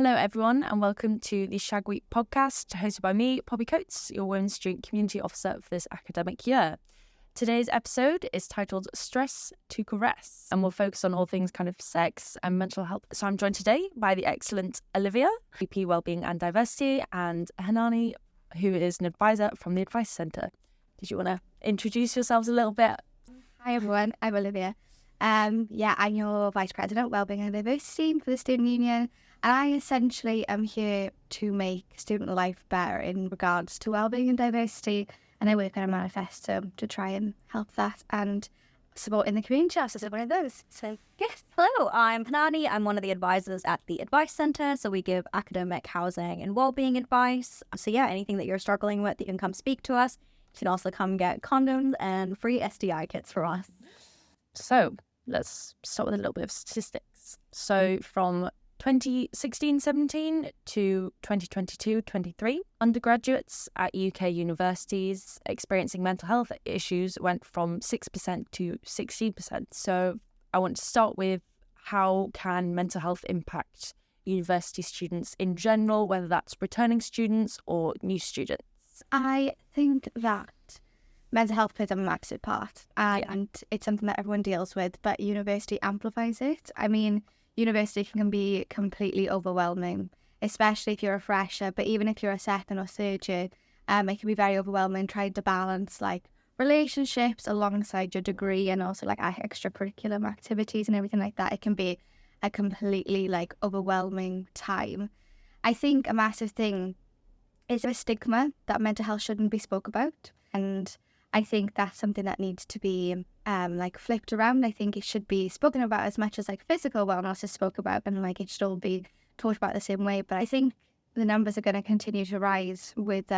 Hello everyone and welcome to the SHAG Week podcast hosted by me, Poppy Coates, your Women's Student Community Officer for this academic year. Today's episode is titled Stress to Caress and we'll focus on all things kind of sex and mental health. So I'm joined today by the excellent Olivia, VP Wellbeing and Diversity, and Hanani, who is an advisor from the Advice Centre. Did you want to introduce yourselves a little bit? Hi everyone, I'm Olivia. I'm your Vice President, Wellbeing and Diversity for the Student Union, and I essentially am here to make student life better in regards to wellbeing and diversity, and I work on a manifesto to try and help that and support in the community. So one of those. So yes, hello, I'm Hanani. I'm one of the advisors at the Advice Centre, so we give academic, housing and wellbeing advice. So yeah, anything that you're struggling with, you can come speak to us. You can also come get condoms and free STI kits from us. So let's start with a little bit of statistics. So from 2016-17 to 2022-23, undergraduates at UK universities experiencing mental health issues went from 6% to 16%. So I want to start with, how can mental health impact university students in general, whether that's returning students or new students? I think that mental health plays a massive part, and it's something that everyone deals with, but university amplifies it. I mean, university can be completely overwhelming, especially if you're a fresher, but even if you're a second or third year, it can be very overwhelming trying to balance like relationships alongside your degree and also like extracurricular activities and everything like that. It can be a completely like overwhelming time. I think a massive thing is a stigma that mental health shouldn't be spoke about, and I think that's something that needs to be like flipped around. I think it should be spoken about as much as like physical wellness is spoke about, and like it should all be talked about the same way. But I think the numbers are going to continue to rise with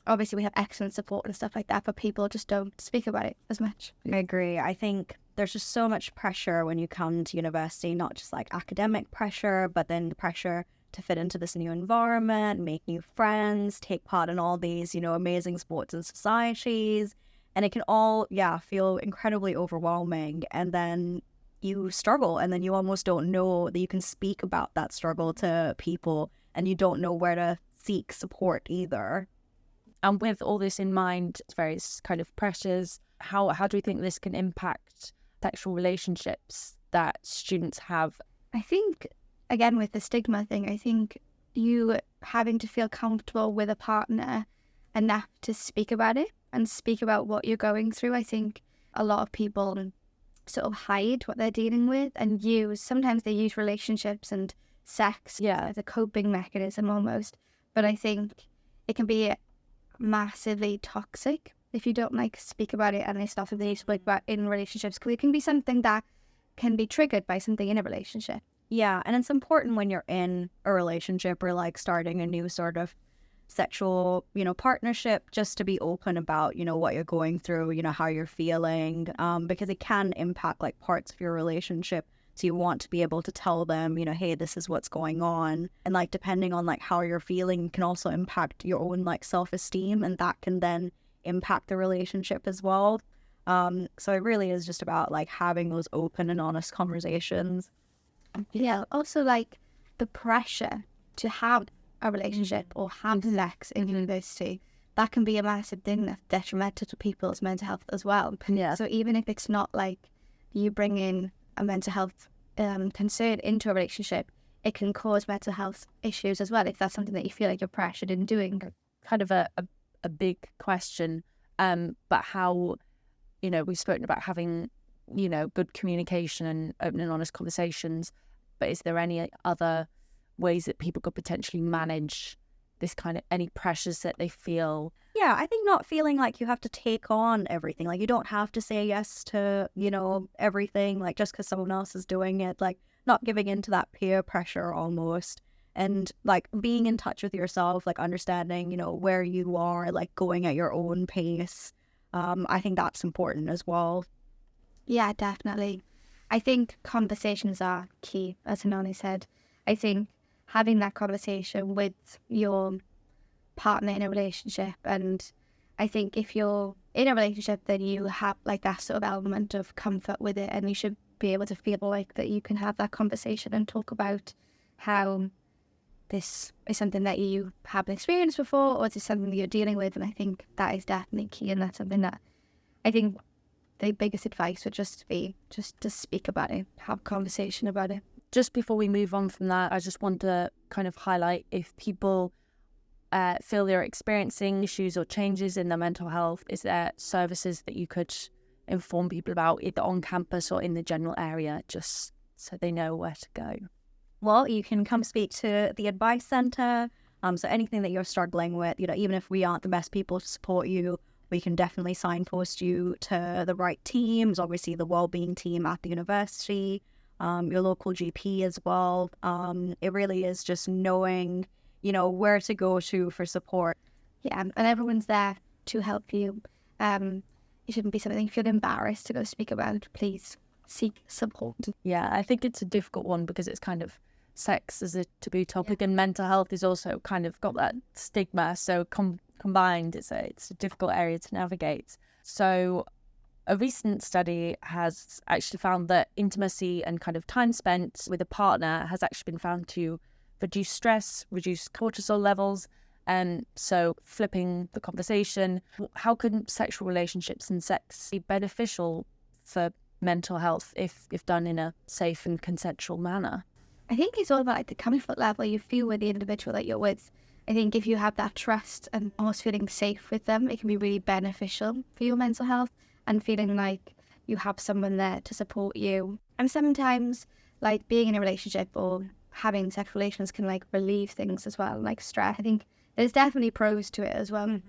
obviously we have excellent support and stuff like that, but people just don't speak about it as much. I agree. I think there's just so much pressure when you come to university, not just like academic pressure, but then the pressure to fit into this new environment, make new friends, take part in all these, amazing sports and societies. And it can all, feel incredibly overwhelming. And then you struggle, and then you almost don't know that you can speak about that struggle to people, and you don't know where to seek support either. And with all this in mind, various kind of pressures, how do you think this can impact sexual relationships that students have? I think, again, with the stigma thing, I think you having to feel comfortable with a partner enough to speak about it and speak about what you're going through. I think a lot of people sort of hide what they're dealing with and sometimes they use relationships and sex as a coping mechanism almost. But I think it can be massively toxic if you don't speak about it, and it's not something you speak about in relationships, because it can be something that can be triggered by something in a relationship. Yeah, and it's important when you're in a relationship or starting a new sort of sexual, partnership, just to be open about, what you're going through, how you're feeling, because it can impact parts of your relationship. So you want to be able to tell them, hey, this is what's going on. And depending on how you're feeling can also impact your own self-esteem, and that can then impact the relationship as well. So it really is just about having those open and honest conversations. Yeah, also the pressure to have a relationship or have sex in university, that can be a massive thing that's detrimental to people's mental health as well. Yeah. So even if it's not you bring in a mental health concern into a relationship, it can cause mental health issues as well if that's something that you feel you're pressured in doing. Kind of a big question, but how, we've spoken about having, good communication and open and honest conversations, but is there any other ways that people could potentially manage this kind of any pressures that they feel? Yeah, I think not feeling like you have to take on everything. You don't have to say yes to, everything, just because someone else is doing it, not giving into that peer pressure almost. And being in touch with yourself, understanding, where you are, going at your own pace. I think that's important as well. Yeah, definitely. I think conversations are key, as Hanani said. I think having that conversation with your partner in a relationship, and I think if you're in a relationship, then you have that sort of element of comfort with it, and you should be able to feel that you can have that conversation and talk about how this is something that you have experienced before, or is this something that you're dealing with? And I think that is definitely key, and that's something that I think the biggest advice would just be to speak about it, have a conversation about it. Just before we move on from that, I just want to kind of highlight, if people feel they're experiencing issues or changes in their mental health, is there services that you could inform people about, either on campus or in the general area, just so they know where to go? Well, you can come speak to the advice center. So anything that you're struggling with, even if we aren't the best people to support you, we can definitely signpost you to the right teams, obviously the wellbeing team at the university, your local GP as well. It really is just knowing, where to go to for support. Yeah, and everyone's there to help you. It shouldn't be something you feel embarrassed to go speak about. Please seek support. Yeah, I think it's a difficult one because it's kind of sex as a taboo topic, and mental health is also kind of got that stigma. So combined, it's a difficult area to navigate. So a recent study has actually found that intimacy and kind of time spent with a partner has actually been found to reduce stress, reduce cortisol levels. And so flipping the conversation, how can sexual relationships and sex be beneficial for mental health if done in a safe and consensual manner? I think it's all about the comfort level you feel with the individual that you're with. I think if you have that trust and almost feeling safe with them, it can be really beneficial for your mental health, and feeling like you have someone there to support you. And sometimes being in a relationship or having sexual relations can relieve things as well, like stress. I think there's definitely pros to it as well. And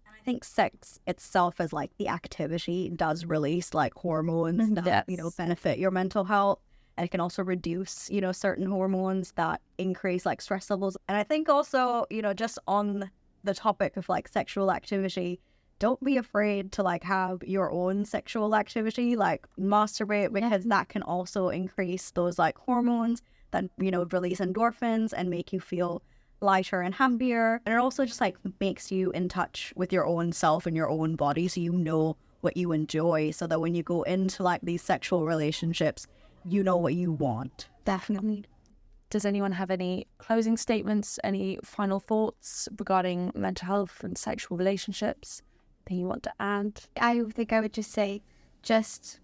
I think sex itself as the activity does release hormones that, benefit your mental health. And it can also reduce, certain hormones that increase stress levels. And I think also, just on the topic of sexual activity, don't be afraid to have your own sexual activity, masturbate, because that can also increase those hormones that, release endorphins and make you feel lighter and happier. And it also just makes you in touch with your own self and your own body, so you know what you enjoy, so that when you go into these sexual relationships, you know what you want. Definitely. Does anyone have any closing statements, any final thoughts regarding mental health and sexual relationships? Anything you want to add? I think I would just say, just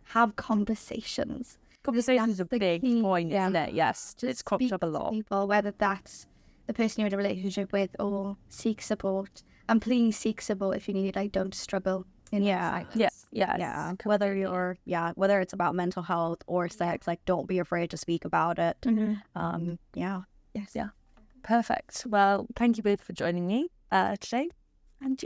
have conversations. Conversations is a big point, isn't it? Yes, Just it's cropped speak up a to lot. people, whether that's the person you're in a relationship with, or seek support. And please seek support if you need it. Don't struggle in silence. Yeah. Whether it's about mental health or sex, don't be afraid to speak about it. Yes. Perfect. Well, thank you both for joining me today. And